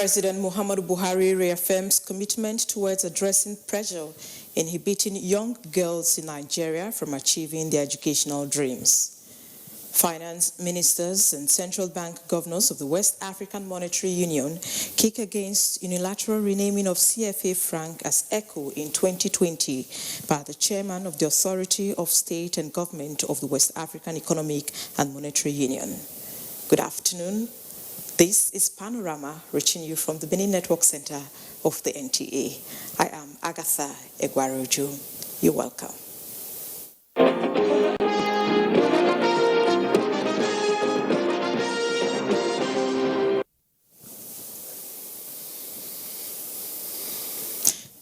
President Muhammadu Buhari reaffirms commitment towards addressing pressure inhibiting young girls in Nigeria from achieving their educational dreams. Finance ministers and central bank governors of the West African Monetary Union kick against unilateral renaming of CFA franc as ECO in 2020 by the chairman of the Authority of State and Government of the West African Economic and Monetary Union. Good afternoon. This is Panorama, reaching you from the Benin Network Center of the NTA. I am Agatha Egwaroju. You're welcome.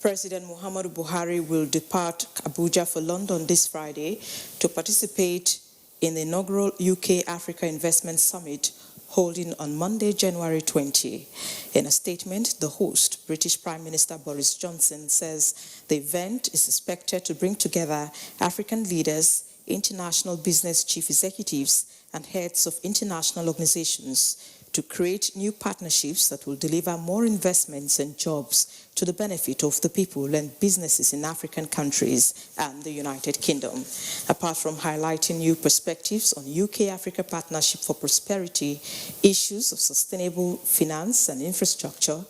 President Muhammadu Buhari will depart Abuja for London this Friday to participate in the inaugural UK-Africa Investment Summit holding on Monday, January 20. In a statement, the host, British Prime Minister Boris Johnson, says the event is expected to bring together African leaders, international business chief executives, and heads of international organizations to create new partnerships that will deliver more investments and jobs to the benefit of the people and businesses in African countries and the United Kingdom. Apart from highlighting new perspectives on UK-Africa Partnership for Prosperity, issues of sustainable finance and infrastructure,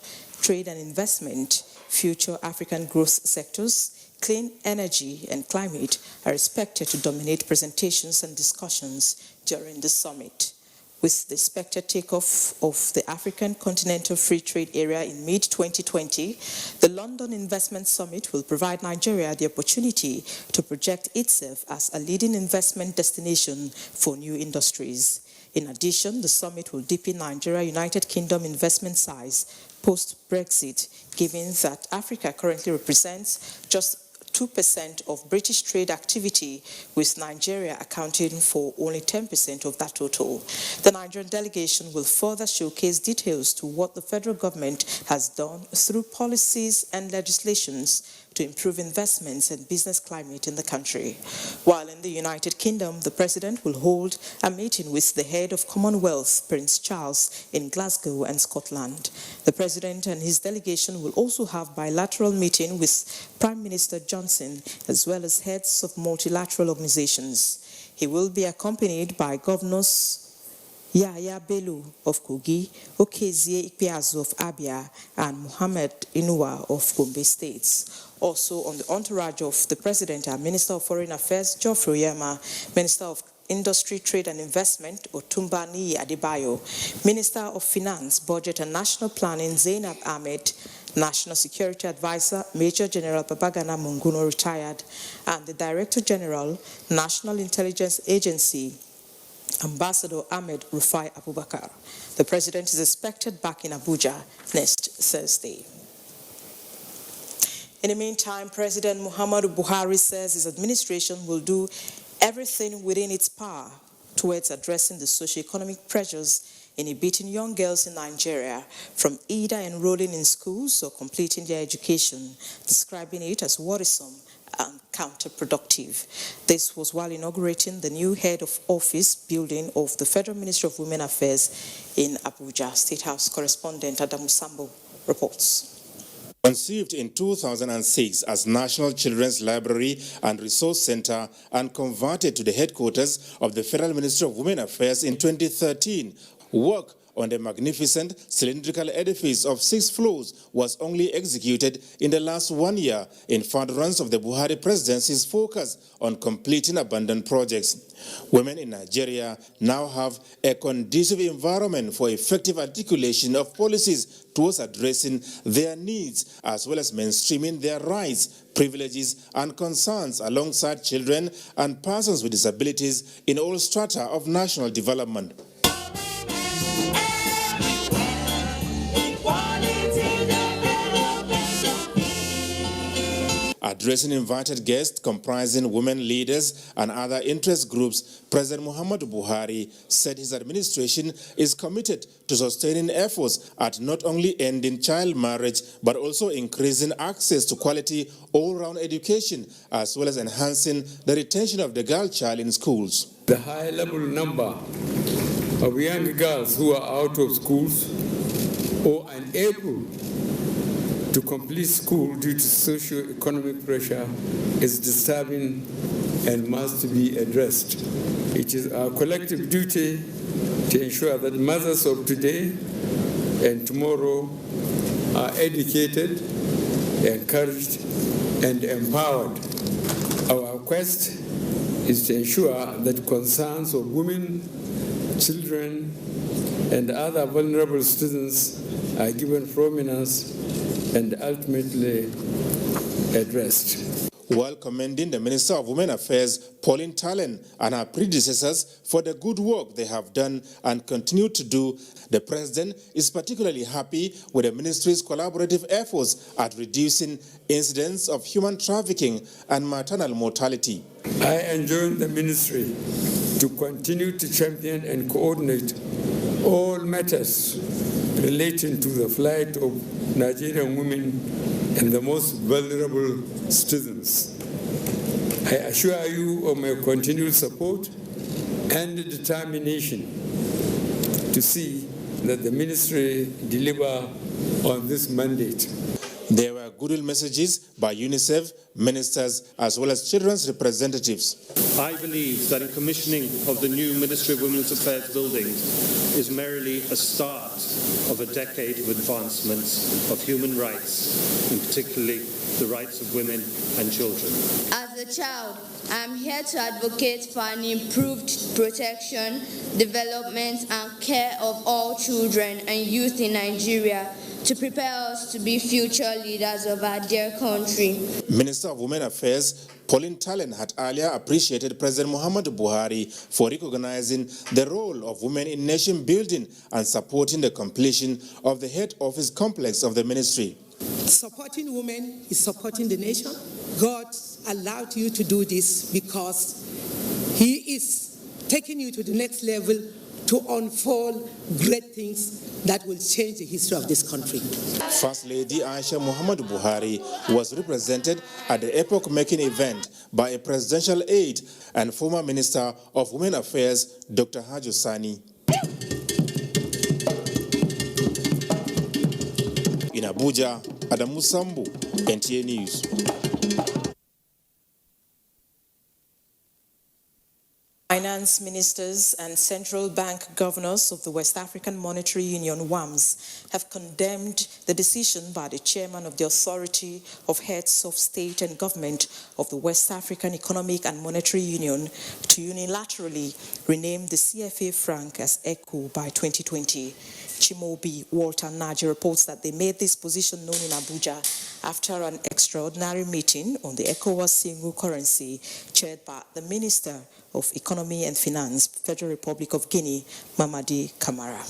trade and investment, future African growth sectors, clean energy and climate are expected to dominate presentations and discussions during the summit. With the expected takeoff of the African Continental Free Trade Area in mid-2020, the London Investment Summit will provide Nigeria the opportunity to project itself as a leading investment destination for new industries. In addition, the summit will deepen Nigeria-United Kingdom investment size post-Brexit, given that Africa currently represents just 2% of British trade activity, with Nigeria accounting for only 10% of that total. The Nigerian delegation will further showcase details to what the federal government has done through policies and legislations to improve investments and business climate in the country. While in the United Kingdom, the president will hold a meeting with the head of Commonwealth, Prince Charles, in Glasgow and Scotland. The president and his delegation will also have bilateral meeting with Prime Minister Johnson, as well as heads of multilateral organizations. He will be accompanied by governors Yahya Bello of Kogi, Okezie Ikpeazu of Abia, and Muhammad Inuwa of Gombe states. Also on the entourage of the president are Minister of Foreign Affairs Geoffrey Oyema, Minister of Industry, Trade and Investment Otumba Niyi Adebayo, Minister of Finance, Budget and National Planning Zainab Ahmed, National Security Advisor Major General Babagana Munguno retired, and the Director General, National Intelligence Agency, Ambassador Ahmed Rufai Abubakar. The president is expected back in Abuja next Thursday. In the meantime, President Muhammadu Buhari says his administration will do everything within its power towards addressing the socio-economic pressures inhibiting young girls in Nigeria from either enrolling in schools or completing their education, describing it as worrisome and counterproductive. This was while inaugurating the new head of office building of the Federal Ministry of Women Affairs in Abuja. State House correspondent Adamu Sambo reports. Conceived in 2006 as National Children's Library and Resource Center and converted to the headquarters of the Federal Ministry of Women Affairs in 2013, work on the magnificent cylindrical edifice of 6 floors was only executed in the last 1 year in furtherance of the Buhari presidency's focus on completing abandoned projects. Women in Nigeria now have a conducive environment for effective articulation of policies towards addressing their needs, as well as mainstreaming their rights, privileges, and concerns alongside children and persons with disabilities in all strata of national development. Addressing invited guests comprising women leaders and other interest groups, President Muhammadu Buhari said his administration is committed to sustaining efforts at not only ending child marriage, but also increasing access to quality all-round education, as well as enhancing the retention of the girl child in schools. The high level number of young girls who are out of schools or unable to complete school due to socio-economic pressure is disturbing and must be addressed. It is our collective duty to ensure that mothers of today and tomorrow are educated, encouraged, and empowered. Our quest is to ensure that concerns of women, children, and other vulnerable students are given prominence and ultimately addressed. While commending the Minister of Women Affairs, Pauline Talen, and her predecessors for the good work they have done and continue to do, the President is particularly happy with the Ministry's collaborative efforts at reducing incidents of human trafficking and maternal mortality. I enjoin the Ministry to continue to champion and coordinate all matters relating to the plight of Nigerian women and the most vulnerable students. I assure you of my continued support and determination to see that the ministry deliver on this mandate. There were goodwill messages by UNICEF, ministers, as well as children's representatives. I believe that in commissioning of the new Ministry of Women's Affairs buildings is merely a start of a decade of advancements of human rights, and particularly the rights of women and children. As a child, I am here to advocate for an improved protection, development, and care of all children and youth in Nigeria, to prepare us to be future leaders of our dear country. Minister of Women Affairs, Pauline Talen, had earlier appreciated President Muhammadu Buhari for recognizing the role of women in nation building and supporting the completion of the head office complex of the ministry. Supporting women is supporting the nation. God allowed you to do this because He is taking you to the next level to unfold great things that will change the history of this country. First Lady Aisha Muhammadu Buhari was represented at the epoch-making event by a presidential aide and former Minister of Women Affairs, Dr. Hajo Sani. In Abuja, Adamu Sambu, NTA News. Finance ministers and central bank governors of the West African Monetary Union, WAMS, have condemned the decision by the chairman of the Authority of Heads of State and Government of the West African Economic and Monetary Union to unilaterally rename the CFA franc as ECU by 2020. Chimobi Walter Naji reports that they made this position known in Abuja after an extraordinary meeting on the ECOWAS single currency chaired by the Minister of Economy and Finance, Federal Republic of Guinea, Mamadi Camara.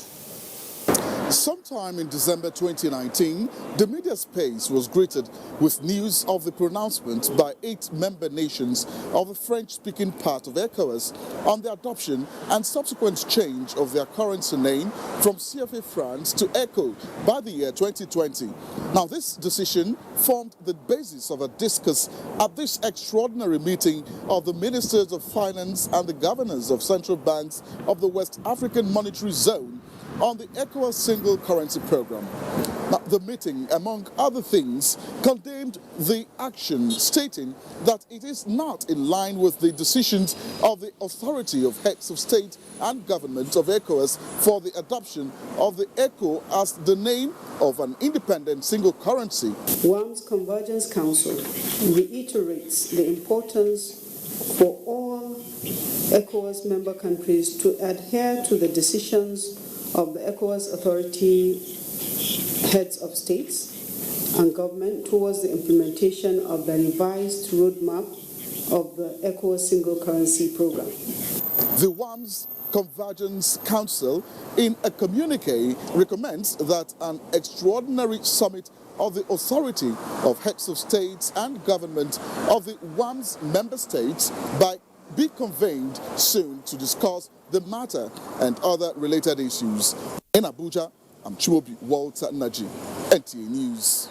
Sometime in December 2019, the media space was greeted with news of the pronouncement by 8 member nations of the French-speaking part of ECOWAS on the adoption and subsequent change of their currency name from CFA francs to ECO by the year 2020. Now, this decision formed the basis of a discourse at this extraordinary meeting of the Ministers of Finance and the Governors of Central Banks of the West African Monetary Zone on the ECOWAS single currency program. Now, the meeting, among other things, condemned the action, stating that it is not in line with the decisions of the Authority of Heads of State and Government of ECOWAS for the adoption of the ECO as the name of an independent single currency. WAM's Convergence Council reiterates the importance for all ECOWAS member countries to adhere to the decisions of the ECOWAS Authority Heads of States and Government towards the implementation of the revised roadmap of the ECOWAS single currency program. The WAM's Convergence Council, in a communique, recommends that an extraordinary summit of the Authority of Heads of States and Government of the WAM's member states be convened soon to discuss the matter and other related issues. In Abuja, I'm Chimobi Walter Naji, NTA News.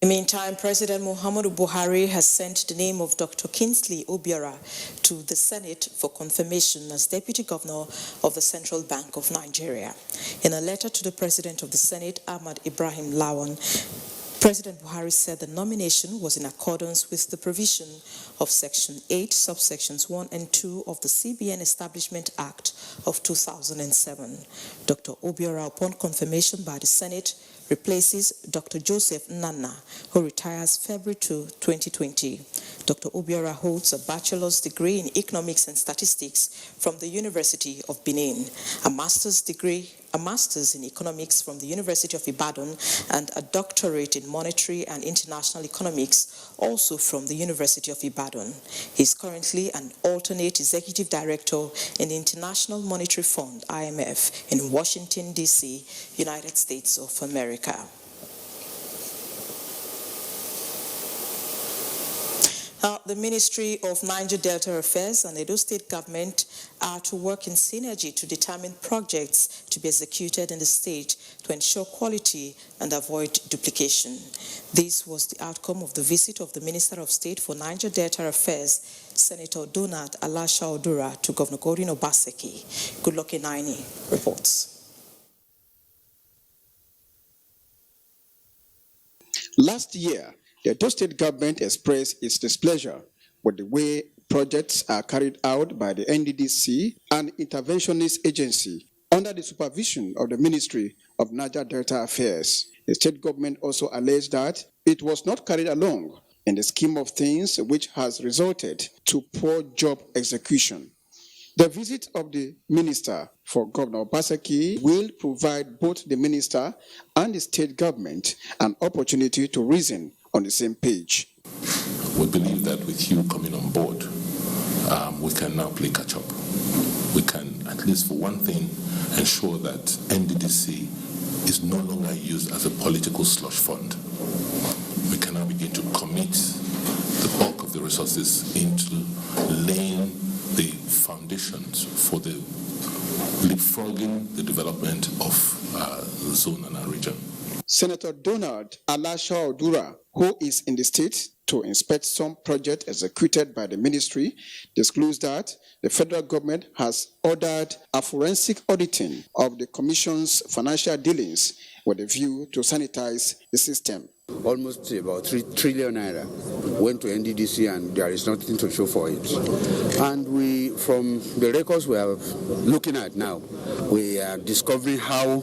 In the meantime, President Muhammadu Buhari has sent the name of Dr. Kingsley Obiora to the Senate for confirmation as Deputy Governor of the Central Bank of Nigeria. In a letter to the President of the Senate, Ahmad Ibrahim Lawan, President Buhari said the nomination was in accordance with the provision of Section 8, subsections 1 and 2 of the CBN Establishment Act of 2007. Dr. Obiora, upon confirmation by the Senate, replaces Dr. Joseph Nana, who retires February 2, 2020. Dr. Obiora holds a bachelor's degree in economics and statistics from the University of Benin, a master's in economics from the University of Ibadan, and a doctorate in monetary and international economics, also from the University of Ibadan. He is currently an alternate executive director in the International Monetary Fund, IMF, in Washington, D.C., United States of America. The Ministry of Niger Delta Affairs and Edo State Government are to work in synergy to determine projects to be executed in the state to ensure quality and avoid duplication. This was the outcome of the visit of the Minister of State for Niger Delta Affairs, Senator Donald Alasha Odura, to Governor Godwin Obaseki. Goodluck Enaini reports. Last year, the Edo State government expressed its displeasure with the way projects are carried out by the NDDC, an interventionist agency under the supervision of the Ministry of Niger Delta Affairs. The state government also alleged that it was not carried along in the scheme of things, which has resulted to poor job execution. The visit of the Minister for Governor Obaseki will provide both the Minister and the state government an opportunity to reason on the same page. We believe that with you coming on board, we can now play catch up. We can, at least for one thing, ensure that NDDC is no longer used as a political slush fund. We can now begin to commit the bulk of the resources into laying the foundations for the leapfrogging the development of the zone and our region. Senator Donald Alasha Odura, who is in the state to inspect some projects executed by the ministry, disclosed that the federal government has ordered a forensic auditing of the commission's financial dealings with a view to sanitize the system. Almost about 3 trillion naira went to NDDC and there is nothing to show for it. And we, from the records we are looking at now, we are discovering how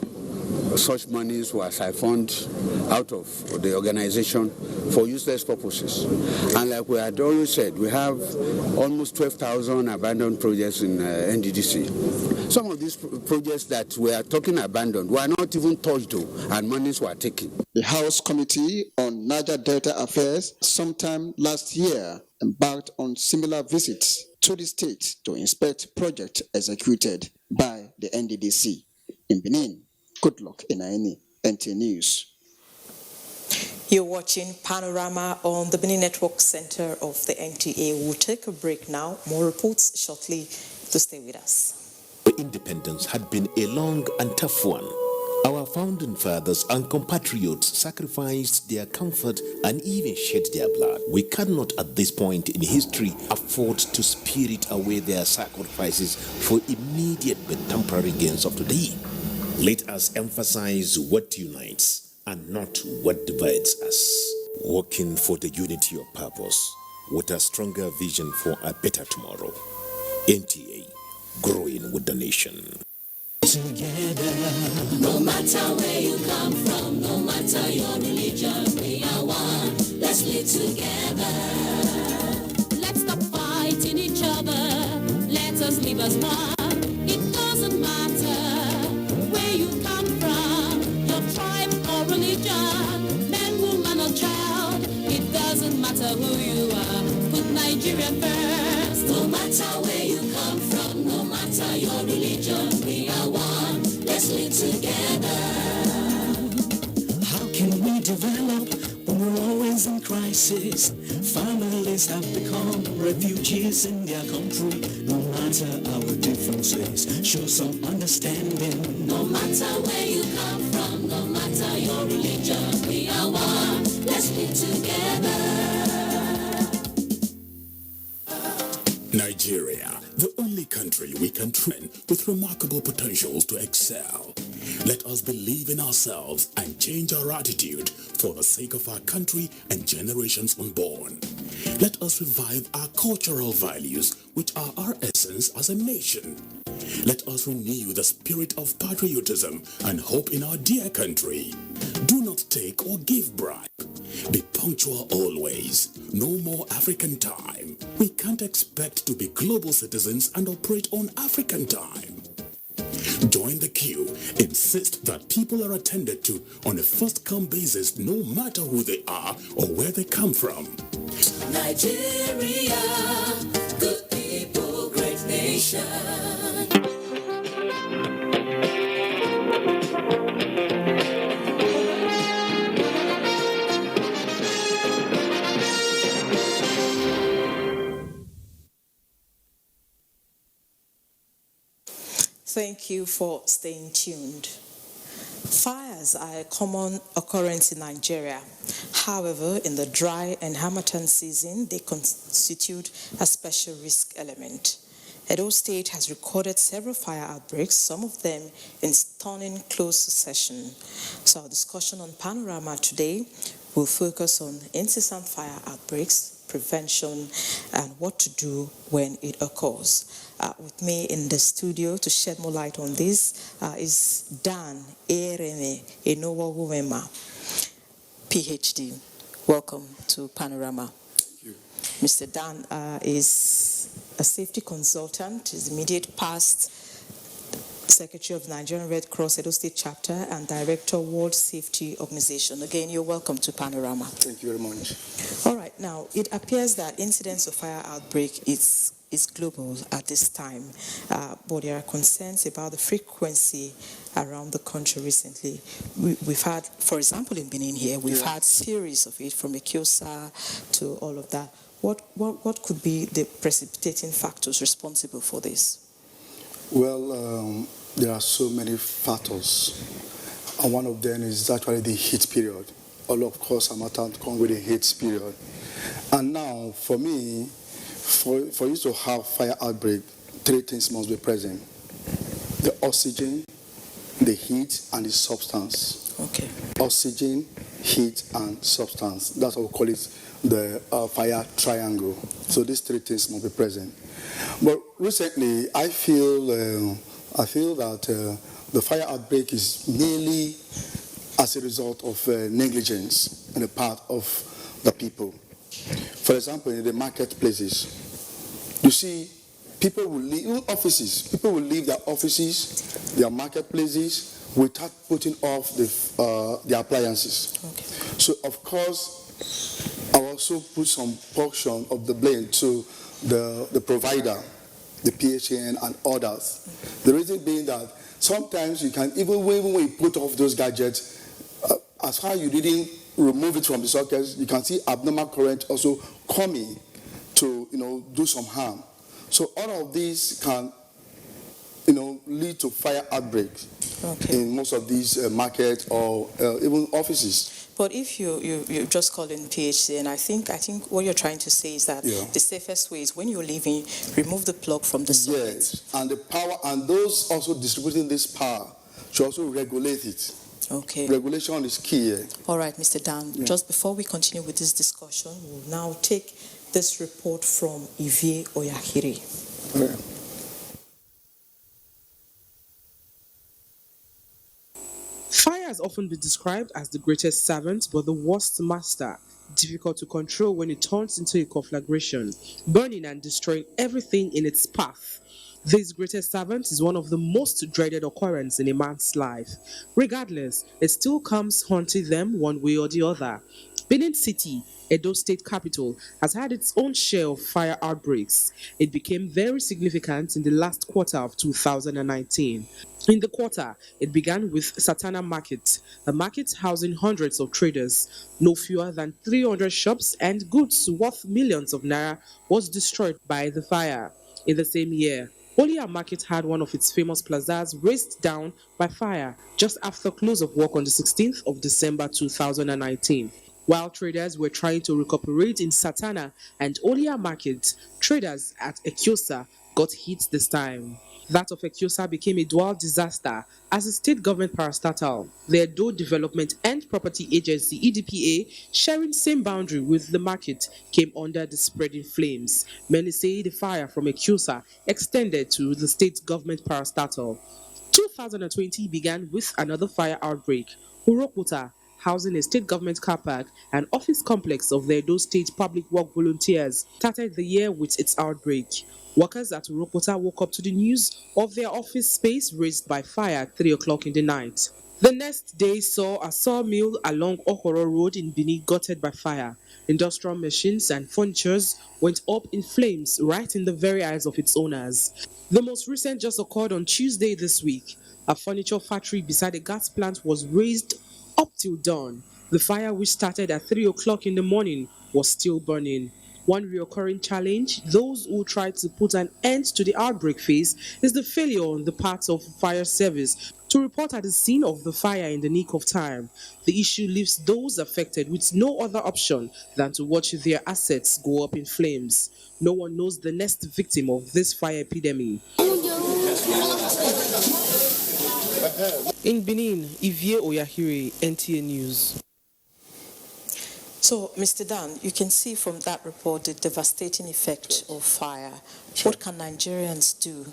such monies were siphoned out of the organization for useless purposes. And like we had always said, we have almost 12,000 abandoned projects in NDDC. Some of these projects that we are talking abandoned were not even touched though, and monies were taken. The House Committee on Niger Delta Affairs sometime last year embarked on similar visits to the state to inspect projects executed by the NDDC. In Benin, Goodluck Enaini, NTA News. You're watching Panorama on the Benin Network Center of the NTA. We'll take a break now. More reports shortly, to stay with us. Independence had been a long and tough one. Our founding fathers and compatriots sacrificed their comfort and even shed their blood. We cannot at this point in history afford to spirit away their sacrifices for immediate but temporary gains of today. Let us emphasize what unites and not what divides us. Working for the unity of purpose with a stronger vision for a better tomorrow. NTA, growing with the nation. Together, no matter where you come from, no matter your religion, we are one. Let's live together. Let's stop fighting each other. Let us live as one. It doesn't matter where you come from, your tribe or religion, man, woman or child. It doesn't matter who you are. Put Nigeria first. No matter where you come from, no matter your religion, we are one. Let's live together. How can we develop when we're always in crisis? Families have become refugees in their country. No matter our differences, show some understanding. No matter where you come from, no matter your religion, we are one. Let's live together. Nigeria, the only country we can train with remarkable potentials to excel. Let us believe in ourselves and change our attitude for the sake of our country and generations unborn. Let us revive our cultural values, which are our essence as a nation. Let us renew the spirit of patriotism and hope in our dear country. Do not take or give bribe. Be punctual always. No more African time. We can't expect to be global citizens and operate on African time. Join the queue. Insist that people are attended to on a first-come basis, no matter who they are or where they come from. Nigeria, good people, great nation. Thank you for staying tuned. Fires are a common occurrence in Nigeria. However, in the dry and harmattan season, they constitute a special risk element. Edo State has recorded several fire outbreaks, some of them in stunning close succession. So our discussion on Panorama today will focus on incessant fire outbreaks, prevention, and what to do when it occurs. With me in the studio to shed more light on this is Dan Ereme Enowawumema, PhD. Welcome to Panorama. Thank you. Mr. Dan is a safety consultant, is immediate past Secretary of Nigerian Red Cross Edo State Chapter and Director World Safety Organization. Again, you're welcome to Panorama. Thank you very much. All right, now it appears that incidents of fire outbreak is global at this time, but there are concerns about the frequency around the country recently. We've had, for example, in Benin here, we've had series of it from Ekiosa to all of that. What could be the precipitating factors responsible for this? Well, there are so many factors, and one of them is actually the heat period. All of course, harmattan come with a heat period, and now for me, for you to have fire outbreak, three things must be present: the oxygen, the heat, and the substance. Okay. Oxygen, heat, and substance. That's what we call it, the fire triangle. So these three things must be present. But recently, I feel that the fire outbreak is mainly as a result of negligence on the part of the people. For example, in the marketplaces, you see, people will leave offices. People will leave their offices, their marketplaces, without putting off the appliances. Okay. So, of course, I also put some portion of the blame to the provider, the PHN, and others. The reason being that sometimes you can, even when you put off those gadgets, as far as you didn't remove it from the sockets, you can see abnormal current also coming to do some harm. So all of these can lead to fire outbreaks in most of these markets or even offices. But if you just call in PHC, and I think what you're trying to say is that the safest way is when you're leaving, remove the plug from the socket. Yes, and the power, and those also distributing this power should also regulate it. Okay. Regulation is key here. All right, Mr. Dan, just before we continue with this discussion, we'll now take this report from Ivie Oyahiri. Okay. Fire has often been described as the greatest servant, but the worst master, difficult to control when it turns into a conflagration, burning and destroying everything in its path. This greatest servant is one of the most dreaded occurrences in a man's life. Regardless, it still comes haunting them one way or the other. Benin City, Edo State capital, has had its own share of fire outbreaks. It became very significant in the last quarter of 2019. In the quarter, it began with Satana Market, a market housing hundreds of traders. No fewer than 300 shops and goods worth millions of naira was destroyed by the fire. In the same year, Olia Market had one of its famous plazas razed down by fire just after close of work on the 16th of December 2019. While traders were trying to recuperate in Satana and Olia markets, traders at Ekiosa got hit this time. That of Ekiosa became a dual disaster as the state government parastatal, the Edo Development and Property Agency EDPA, sharing same boundary with the market, came under the spreading flames. Many say the fire from Ekiosa extended to the state government parastatal. 2020 began with another fire outbreak. Urokuta, housing a state government car park and office complex of the Edo State Public Work Volunteers, started the year with its outbreak. Workers at Urokuta woke up to the news of their office space razed by fire at 3 o'clock in the night. The next day saw a sawmill along Okoro Road in Benin gutted by fire. Industrial machines and furnitures went up in flames right in the very eyes of its owners. The most recent just occurred on Tuesday this week. A furniture factory beside a gas plant was razed up till dawn. The fire, which started at 3 o'clock in the morning, was still burning. One recurring challenge those who try to put an end to the outbreak face is the failure on the part of fire service to report at the scene of the fire in the nick of time. The issue leaves those affected with no other option than to watch their assets go up in flames. No one knows the next victim of this fire epidemic. In Benin, Ivie Oyahire, NTA News. So, Mr. Dan, you can see from that report the devastating effect of fire. What can Nigerians do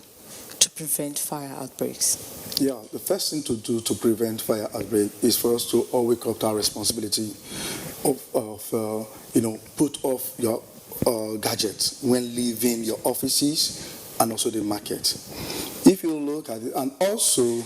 to prevent fire outbreaks? Yeah, the first thing to do to prevent fire outbreak is for us to all wake up to our responsibility of put off your gadgets when leaving your offices and also the market. If you look at it, and also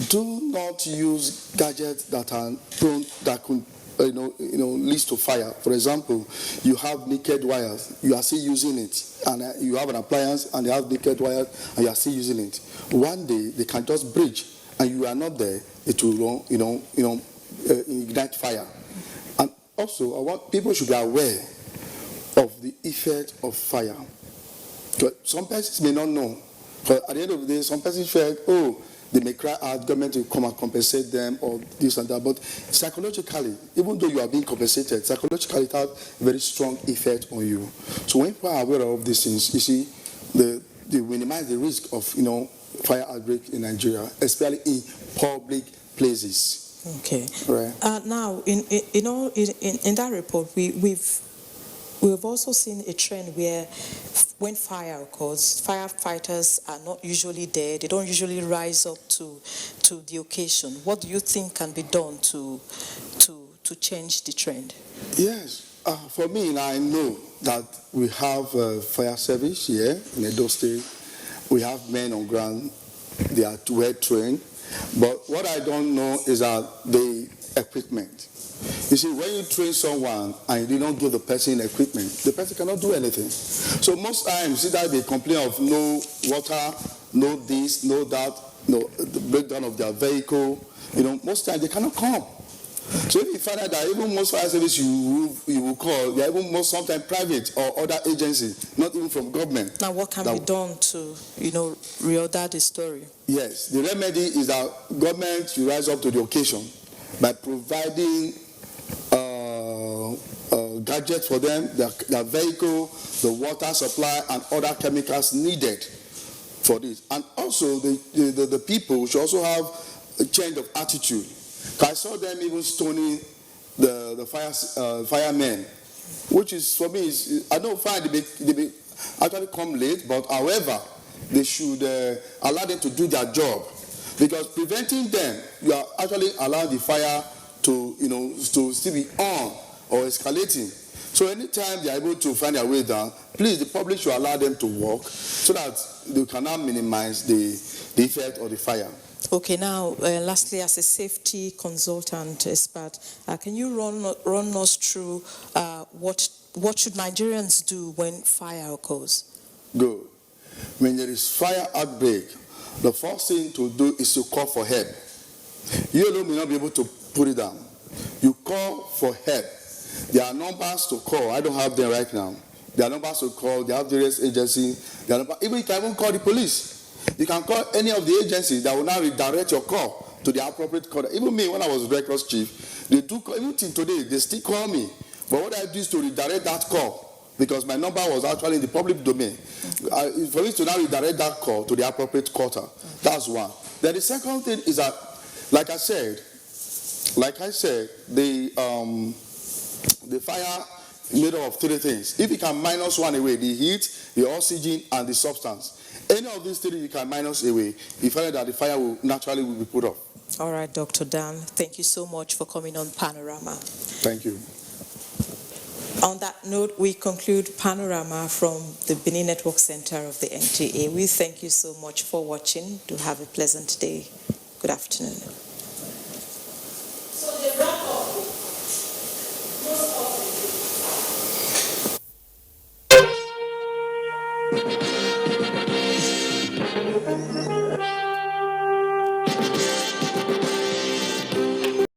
do not use gadgets that are prone, that could leads to fire. For example, you have naked wires, you are still using it, and you have an appliance and you have naked wires and you are still using it. One day they can just breach, and you are not there. It will, ignite fire. And also, I want people should be aware of the effect of fire. Some persons may not know, but at the end of the day, some persons feel, they may cry out, government will come and compensate them or this and that. But psychologically, even though you are being compensated, psychologically it has a very strong effect on you. So when people are aware of these things, you see, they minimize the risk of fire outbreak in Nigeria, especially in public places. Okay. Right. Now, in that report, we've also seen a trend where when fire occurs, firefighters are not usually there. They don't usually rise up to the occasion. What do you think can be done to change the trend? Yes. For me, I know that we have fire service here in Edo State. We have men on ground. They are well trained. But what I don't know is that the equipment. You see, when you train someone and you don't give the person equipment, the person cannot do anything. So most times, either they complain of no water, no this, no that, the breakdown of their vehicle. Most times they cannot come. So if you find out that even most fire service you will call, they are even sometimes private or other agencies, not even from government. Now, what can be done to, reorder the story? Yes, the remedy is that government should rise up to the occasion by providing gadgets for them, their vehicle, the water supply, and other chemicals needed for this. And also, the people should also have a change of attitude. I saw them even stoning the firemen, which is, for me, I don't find they may actually come late, but however, they should allow them to do their job. Because preventing them, you are actually allowing the fire to still be on or escalating. So anytime they are able to find their way down, please, the public should allow them to walk so that they cannot minimize the effect of the fire. Okay, now, lastly, as a safety consultant expert, can you run us through what should Nigerians do when fire occurs? Good. When there is fire outbreak, the first thing to do is to call for help. You alone may not be able to put it down. You call for help. There are numbers to call. I don't have them right now. There are numbers to call. There are various agencies. Even you can even call the police. You can call any of the agencies that will now redirect your call to the appropriate quarter. Even me, when I was Red Cross chief, they do, even till today, they still call me. But what I do is to redirect that call, because my number was actually in the public domain. For me to now redirect that call to the appropriate quarter, that's one. Then the second thing is that, like I said, the fire made up of three things. If you can minus one away, the heat, the oxygen, and the substance, any of these three you can minus away, you find that the fire will naturally be put off. All right, Dr. Dan, thank you so much for coming on Panorama. Thank you. On that note, we conclude Panorama from the Benin Network Center of the NTA. We thank you so much for watching. Do have a pleasant day. Good afternoon.